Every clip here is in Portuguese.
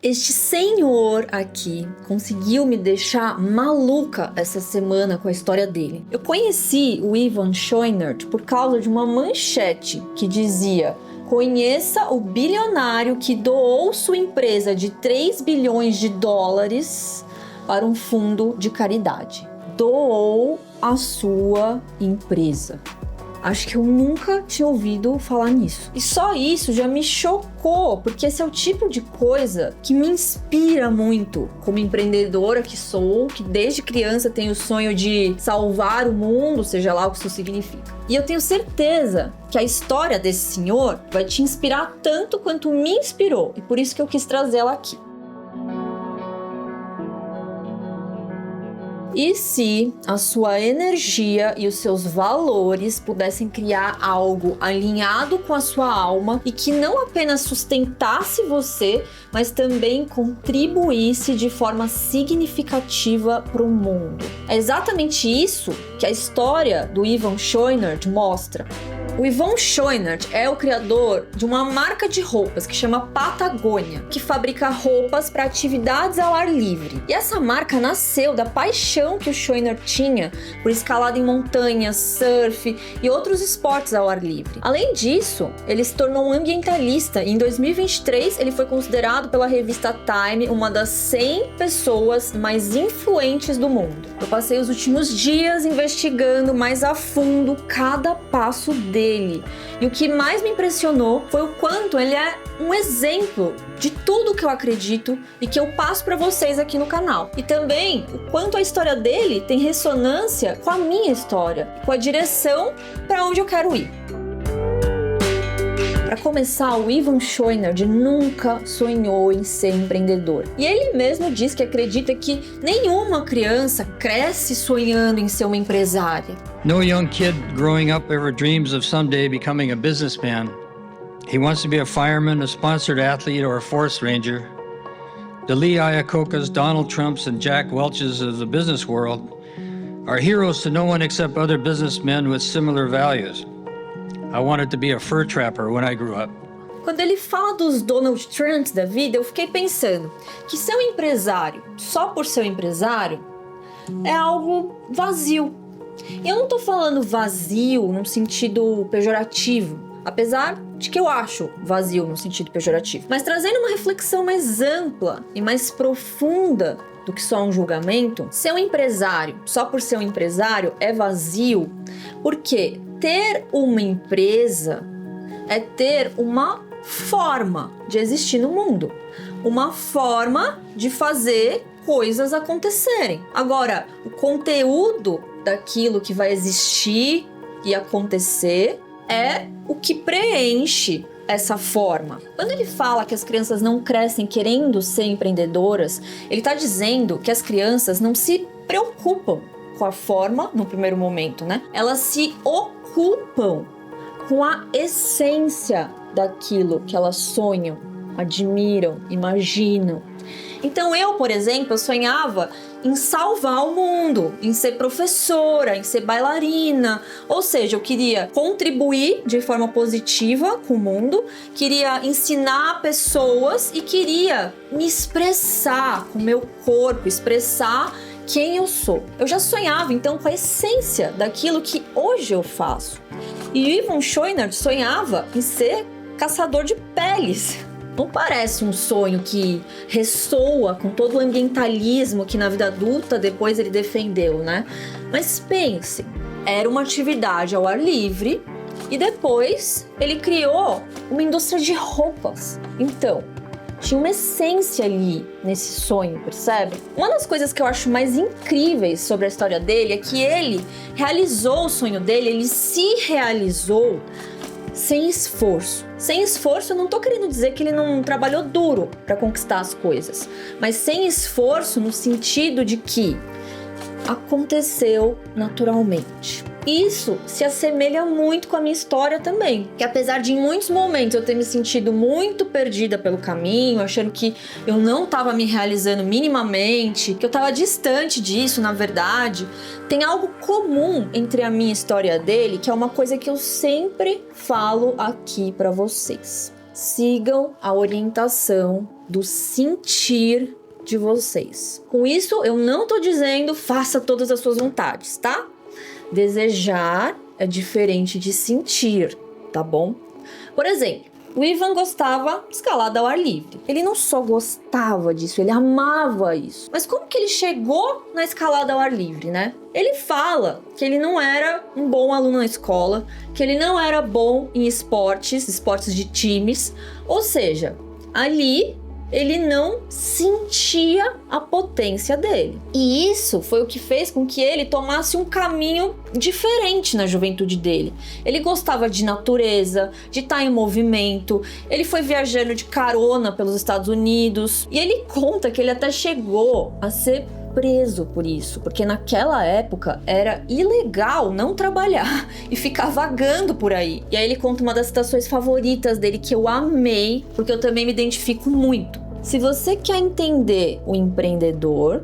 Este senhor aqui conseguiu me deixar maluca essa semana com a história dele. Eu conheci o Ivan Schoenert por causa de uma manchete que dizia: conheça o bilionário que doou sua empresa de 3 bilhões de dólares para um fundo de caridade. Doou a sua empresa. Acho que eu nunca tinha ouvido falar nisso. E só isso já me chocou, porque esse é o tipo de coisa que me inspira muito como empreendedora que sou, que desde criança tenho o sonho de salvar o mundo, seja lá o que isso significa. E eu tenho certeza que a história desse senhor vai te inspirar tanto quanto me inspirou, e por isso que eu quis trazê-la aqui. E se a sua energia e os seus valores pudessem criar algo alinhado com a sua alma e que não apenas sustentasse você, mas também contribuísse de forma significativa para o mundo? É exatamente isso que a história do Ivan Schoenert mostra. O Ivan Schoenert é o criador de uma marca de roupas que chama Patagônia, que fabrica roupas para atividades ao ar livre. E essa marca nasceu da paixão que o Schoenert tinha por escalada em montanhas, surf e outros esportes ao ar livre. Além disso, ele se tornou um ambientalista e em 2023 ele foi considerado pela revista Time uma das 100 pessoas mais influentes do mundo. Eu passei os últimos dias investigando mais a fundo cada passo dele. E o que mais me impressionou foi o quanto ele é um exemplo de tudo que eu acredito e que eu passo para vocês aqui no canal. E também o quanto a história dele tem ressonância com a minha história, com a direção para onde eu quero ir. Para começar, o Ivan Schoenert nunca sonhou em ser empreendedor. E ele mesmo diz que acredita que nenhuma criança cresce sonhando em ser uma empresária. No young kid growing up ever dreams of someday becoming a businessman. He wants to be a fireman, a sponsored athlete, or a forest ranger. The Lee Iacocca's, Donald Trump's, and Jack Welch's of the business world are heroes to no one except other businessmen with similar values. I wanted to be a fur trapper when I grew up. Quando ele fala dos Donald Trumps da vida, eu fiquei pensando que ser um empresário só por ser um empresário é algo vazio. E eu não tô falando vazio num sentido pejorativo, apesar de que eu acho vazio no sentido pejorativo, mas trazendo uma reflexão mais ampla e mais profunda do que só um julgamento. Ser um empresário só por ser um empresário é vazio, porque ter uma empresa é ter uma forma de existir no mundo, uma forma de fazer coisas acontecerem. Agora, o conteúdo daquilo que vai existir e acontecer é o que preenche essa forma. Quando ele fala que as crianças não crescem querendo ser empreendedoras, ele está dizendo que as crianças não se preocupam com a forma no primeiro momento, né? Elas se ocupam com a essência daquilo que elas sonham, admiram, imaginam. Então eu, por exemplo, eu sonhava em salvar o mundo, em ser professora, em ser bailarina. Ou seja, eu queria contribuir de forma positiva com o mundo, queria ensinar pessoas e queria me expressar com o meu corpo, expressar quem eu sou. Eu já sonhava então com a essência daquilo que hoje eu faço. E o Ivan Schoenert sonhava em ser caçador de peles. Não parece um sonho que ressoa com todo o ambientalismo que na vida adulta depois ele defendeu, né? Mas pense, era uma atividade ao ar livre e depois ele criou uma indústria de roupas. Então, tinha uma essência ali nesse sonho, percebe? Uma das coisas que eu acho mais incríveis sobre a história dele é que ele realizou o sonho dele, ele se realizou sem esforço. Sem esforço, eu não tô querendo dizer que ele não trabalhou duro para conquistar as coisas, mas sem esforço no sentido de que aconteceu naturalmente. Isso se assemelha muito com a minha história também, que apesar de em muitos momentos eu ter me sentido muito perdida pelo caminho, achando que eu não estava me realizando minimamente, que eu estava distante disso, na verdade, tem algo comum entre a minha história dele, que é uma coisa que eu sempre falo aqui para vocês. sigam a orientação do sentir de vocês. Com isso, eu não tô dizendo faça todas as suas vontades, tá? Desejar é diferente de sentir, tá bom? Por exemplo, o Ivan gostava de escalada ao ar livre. Ele não só gostava disso, ele amava isso. Mas como que ele chegou na escalada ao ar livre, né? Ele fala que ele não era um bom aluno na escola, que ele não era bom em esportes de times. Ou seja, ali ele não sentia a potência dele. E isso foi o que fez com que ele tomasse um caminho diferente na juventude dele. Ele gostava de natureza, de estar em movimento, ele foi viajando de carona pelos Estados Unidos, e ele conta que ele até chegou a ser preso por isso, porque naquela época era ilegal não trabalhar e ficar vagando por aí. E aí ele conta uma das citações favoritas dele que eu amei, porque eu também me identifico muito. Se você quer entender o empreendedor,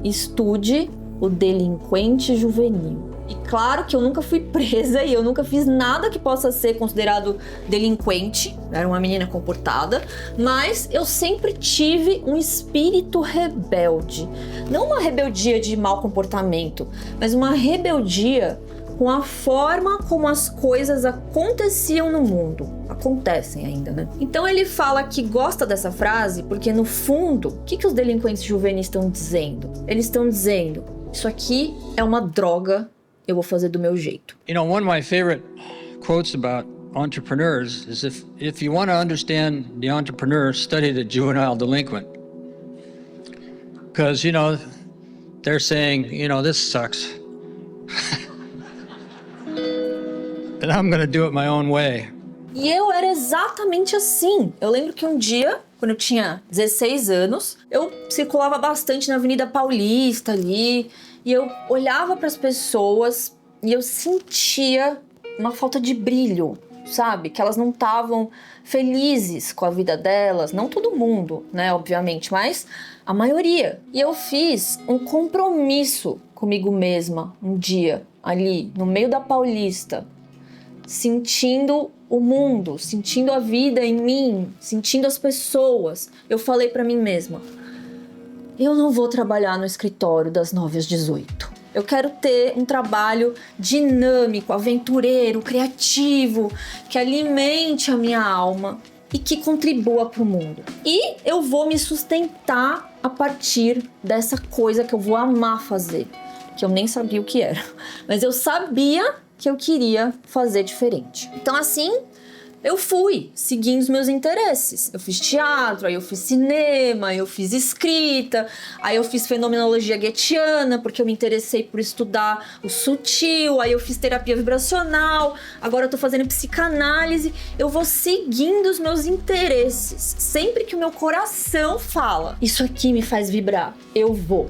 estude o delinquente juvenil. E claro que eu nunca fui presa e eu nunca fiz nada que possa ser considerado delinquente. Era uma menina comportada, mas eu sempre tive um espírito rebelde. Não uma rebeldia de mau comportamento, mas uma rebeldia com a forma como as coisas aconteciam no mundo. Acontecem ainda, né? Então ele fala que gosta dessa frase porque, no fundo, o que os delinquentes juvenis estão dizendo? Eles estão dizendo, isso aqui é uma droga, eu vou fazer do meu jeito. You know, one of my favorite quotes about entrepreneurs is if you want to understand the entrepreneur, study the juvenile delinquent. Because, you know, they're saying, you know, this sucks. And I'm going to do it my own way. E eu era exatamente assim. Eu lembro que um dia, quando eu tinha 16 anos, eu circulava bastante na Avenida Paulista ali, e eu olhava para as pessoas e eu sentia uma falta de brilho, sabe? Que elas não estavam felizes com a vida delas. Não todo mundo, né, obviamente, mas a maioria. E eu fiz um compromisso comigo mesma um dia, ali, no meio da Paulista, sentindo o mundo, sentindo a vida em mim, sentindo as pessoas. Eu falei pra mim mesma, eu não vou trabalhar no escritório das 9 às 18. Eu quero ter um trabalho dinâmico, aventureiro, criativo, que alimente a minha alma e que contribua para o mundo. E eu vou me sustentar a partir dessa coisa que eu vou amar fazer, que eu nem sabia o que era, mas eu sabia que eu queria fazer diferente. Então, assim, eu fui seguindo os meus interesses. Eu fiz teatro, aí eu fiz cinema, eu fiz escrita, aí eu fiz fenomenologia goetiana, porque eu me interessei por estudar o sutil, aí eu fiz terapia vibracional, agora eu tô fazendo psicanálise. Eu vou seguindo os meus interesses. Sempre que o meu coração fala, isso aqui me faz vibrar, eu vou.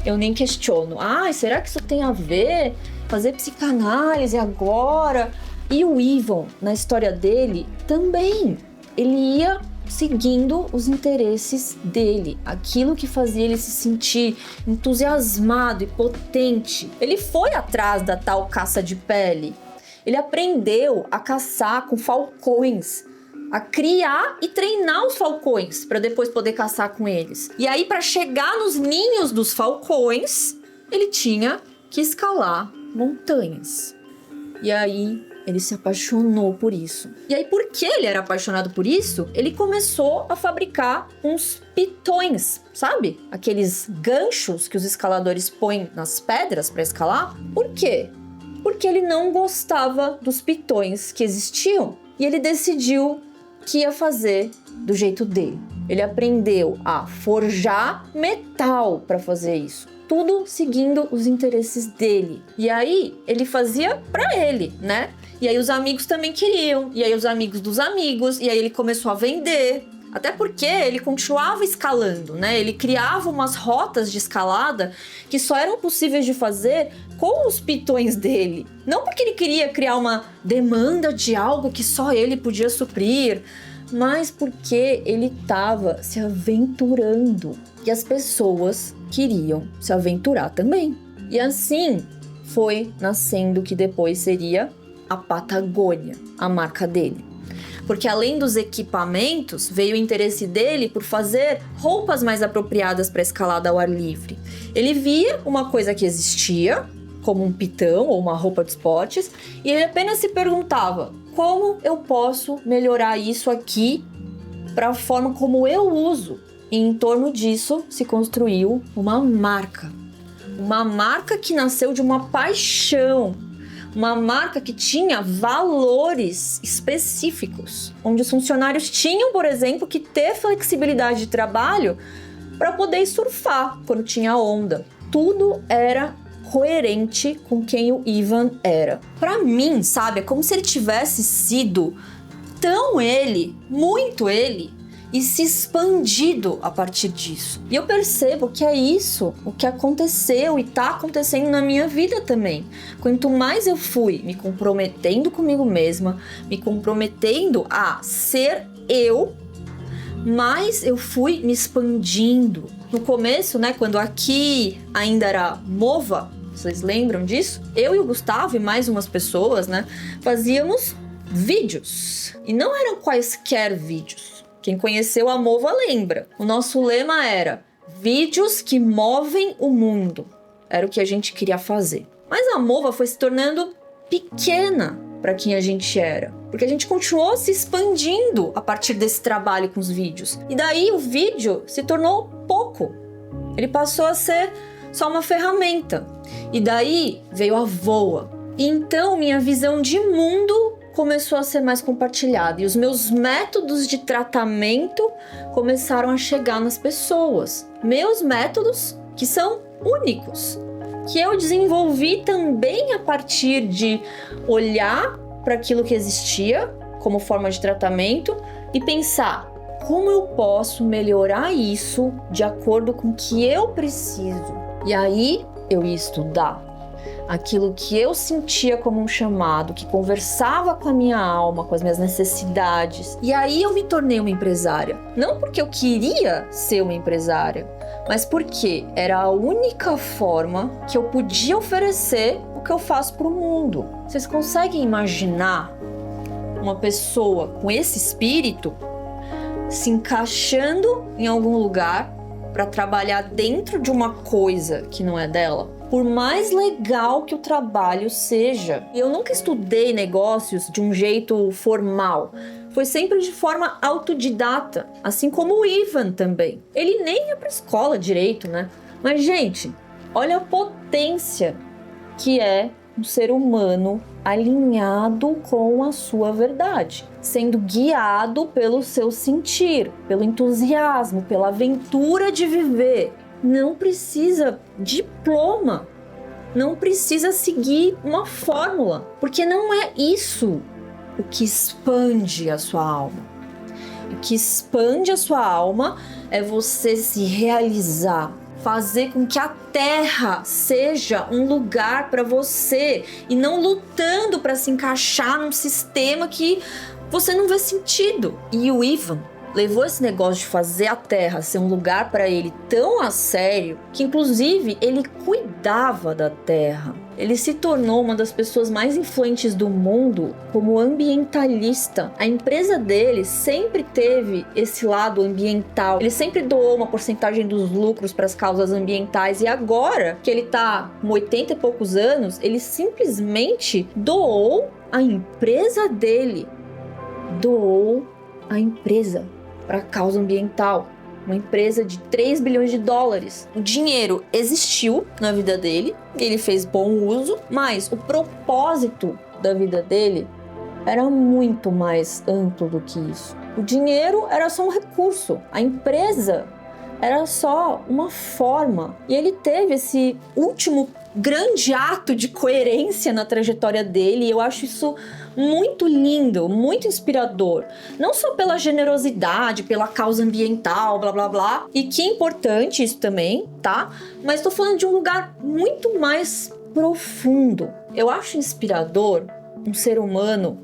Eu nem questiono. Será que isso tem a ver? Fazer psicanálise agora? E o Ivan, na história dele, também. Ele ia seguindo os interesses dele, aquilo que fazia ele se sentir entusiasmado e potente. Ele foi atrás da tal caça de pele. Ele aprendeu a caçar com falcões, a criar e treinar os falcões para depois poder caçar com eles. E aí, para chegar nos ninhos dos falcões, ele tinha que escalar montanhas. E aí ele se apaixonou por isso. E aí, porque ele era apaixonado por isso, ele começou a fabricar uns pitões, sabe? Aqueles ganchos que os escaladores põem nas pedras para escalar. Por quê? Porque ele não gostava dos pitões que existiam. E ele decidiu que ia fazer do jeito dele. Ele aprendeu a forjar metal para fazer isso. Tudo seguindo os interesses dele. E aí, ele fazia pra ele, né? E aí os amigos também queriam. E aí os amigos dos amigos. E aí ele começou a vender. Até porque ele continuava escalando, né? Ele criava umas rotas de escalada que só eram possíveis de fazer com os pitões dele. Não porque ele queria criar uma demanda de algo que só ele podia suprir, mas porque ele estava se aventurando. E as pessoas queriam se aventurar também. E assim foi nascendo o que depois seria a Patagônia, a marca dele. Porque além dos equipamentos, veio o interesse dele por fazer roupas mais apropriadas para escalada ao ar livre. Ele via uma coisa que existia, como um pitão ou uma roupa de esportes, e ele apenas se perguntava: como eu posso melhorar isso aqui para a forma como eu uso? E em torno disso se construiu uma marca. Uma marca que nasceu de uma paixão. Uma marca que tinha valores específicos, onde os funcionários tinham, por exemplo, que ter flexibilidade de trabalho para poder surfar quando tinha onda. Tudo era coerente com quem o Ivan era. Para mim, sabe, é como se ele tivesse sido tão ele, muito ele, e se expandido a partir disso. E eu percebo que é isso o que aconteceu e tá acontecendo na minha vida também. Quanto mais eu fui me comprometendo comigo mesma, me comprometendo a ser eu, mais eu fui me expandindo. No começo, né, quando aqui ainda era Mova, vocês lembram disso? Eu e o Gustavo e mais umas pessoas, né, fazíamos vídeos. E não eram quaisquer vídeos. Quem conheceu a Mova lembra. O nosso lema era: vídeos que movem o mundo. Era o que a gente queria fazer. Mas a Mova foi se tornando pequena para quem a gente era. Porque a gente continuou se expandindo a partir desse trabalho com os vídeos. E daí o vídeo se tornou pouco. Ele passou a ser só uma ferramenta. E daí veio a Voa. E então minha visão de mundo começou a ser mais compartilhada e os meus métodos de tratamento começaram a chegar nas pessoas. Meus métodos que são únicos, que eu desenvolvi também a partir de olhar para aquilo que existia como forma de tratamento e pensar: como eu posso melhorar isso de acordo com o que eu preciso? E aí eu ia estudar aquilo que eu sentia como um chamado, que conversava com a minha alma, com as minhas necessidades. E aí eu me tornei uma empresária. Não porque eu queria ser uma empresária, mas porque era a única forma que eu podia oferecer o que eu faço para o mundo. Vocês conseguem imaginar uma pessoa com esse espírito se encaixando em algum lugar para trabalhar dentro de uma coisa que não é dela? Por mais legal que o trabalho seja. Eu nunca estudei negócios de um jeito formal. Foi sempre de forma autodidata, assim como o Ivan também. Ele nem ia para escola direito, né? Mas, gente, olha a potência que é um ser humano alinhado com a sua verdade, sendo guiado pelo seu sentir, pelo entusiasmo, pela aventura de viver. Não precisa diploma, não precisa seguir uma fórmula, porque não é isso o que expande a sua alma. O que expande a sua alma é você se realizar, fazer com que a terra seja um lugar para você e não lutando para se encaixar num sistema que você não vê sentido. E o Ivan levou esse negócio de fazer a terra ser um lugar para ele tão a sério que, inclusive, ele cuidava da terra. Ele se tornou uma das pessoas mais influentes do mundo como ambientalista. A empresa dele sempre teve esse lado ambiental. Ele sempre doou uma porcentagem dos lucros para as causas ambientais. E agora que ele tá com 80 e poucos anos, ele simplesmente doou a empresa dele. Doou a empresa para a causa ambiental, uma empresa de 3 bilhões de dólares. O dinheiro existiu na vida dele, ele fez bom uso, mas o propósito da vida dele era muito mais amplo do que isso. O dinheiro era só um recurso, a empresa era só uma forma. E ele teve esse último grande ato de coerência na trajetória dele, e eu acho isso muito lindo, muito inspirador. Não só pela generosidade, pela causa ambiental, blá blá blá, e que é importante isso também, tá? Mas tô falando de um lugar muito mais profundo. Eu acho inspirador um ser humano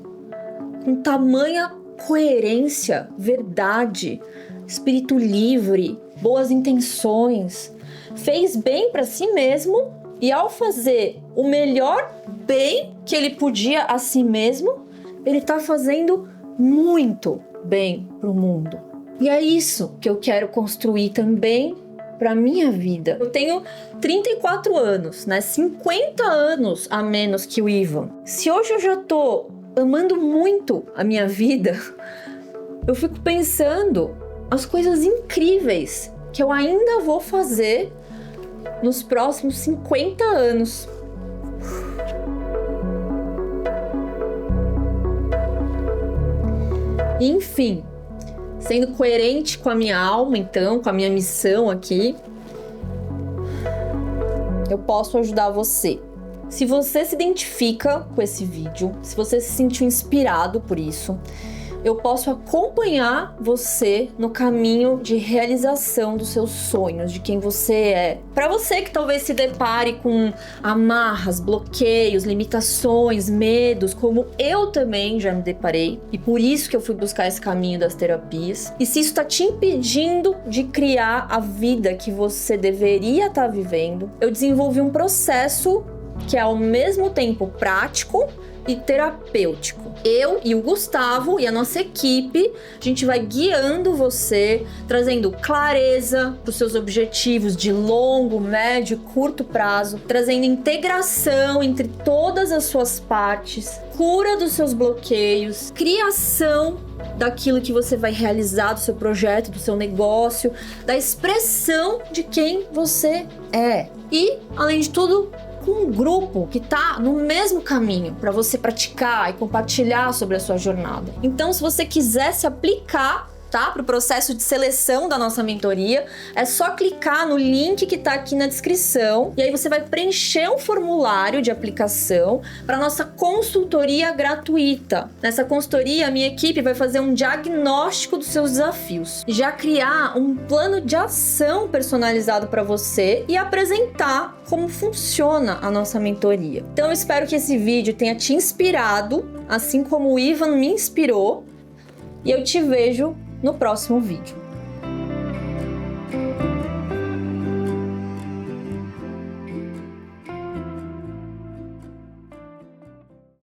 com tamanha coerência, verdade, espírito livre, boas intenções, fez bem para si mesmo. E ao fazer o melhor bem que ele podia a si mesmo, ele tá fazendo muito bem para o mundo. E é isso que eu quero construir também para minha vida. Eu tenho 34 anos, né? 50 anos a menos que o Ivan. Se hoje eu já tô amando muito a minha vida, eu fico pensando as coisas incríveis que eu ainda vou fazer nos próximos 50 anos. Enfim, sendo coerente com a minha alma, então, com a minha missão aqui, eu posso ajudar você. Se você se identifica com esse vídeo, se você se sentiu inspirado por isso, eu posso acompanhar você no caminho de realização dos seus sonhos, de quem você é. Para você que talvez se depare com amarras, bloqueios, limitações, medos, como eu também já me deparei, e por isso que eu fui buscar esse caminho das terapias. E se isso está te impedindo de criar a vida que você deveria estar vivendo, eu desenvolvi um processo que é ao mesmo tempo prático e terapêutico. Eu e o Gustavo e a nossa equipe, a gente vai guiando você, trazendo clareza para os seus objetivos de longo, médio e curto prazo, trazendo integração entre todas as suas partes, cura dos seus bloqueios, criação daquilo que você vai realizar, do seu projeto, do seu negócio, da expressão de quem você é. E, além de tudo, um grupo que tá no mesmo caminho para você praticar e compartilhar sobre a sua jornada. Então, se você quiser se aplicar, tá, para o processo de seleção da nossa mentoria, é só clicar no link que tá aqui na descrição e aí você vai preencher um formulário de aplicação para nossa consultoria gratuita. Nessa consultoria, a minha equipe vai fazer um diagnóstico dos seus desafios, já criar um plano de ação personalizado para você e apresentar como funciona a nossa mentoria. Então, eu espero que esse vídeo tenha te inspirado, assim como o Ivan me inspirou, e eu te vejo no próximo vídeo.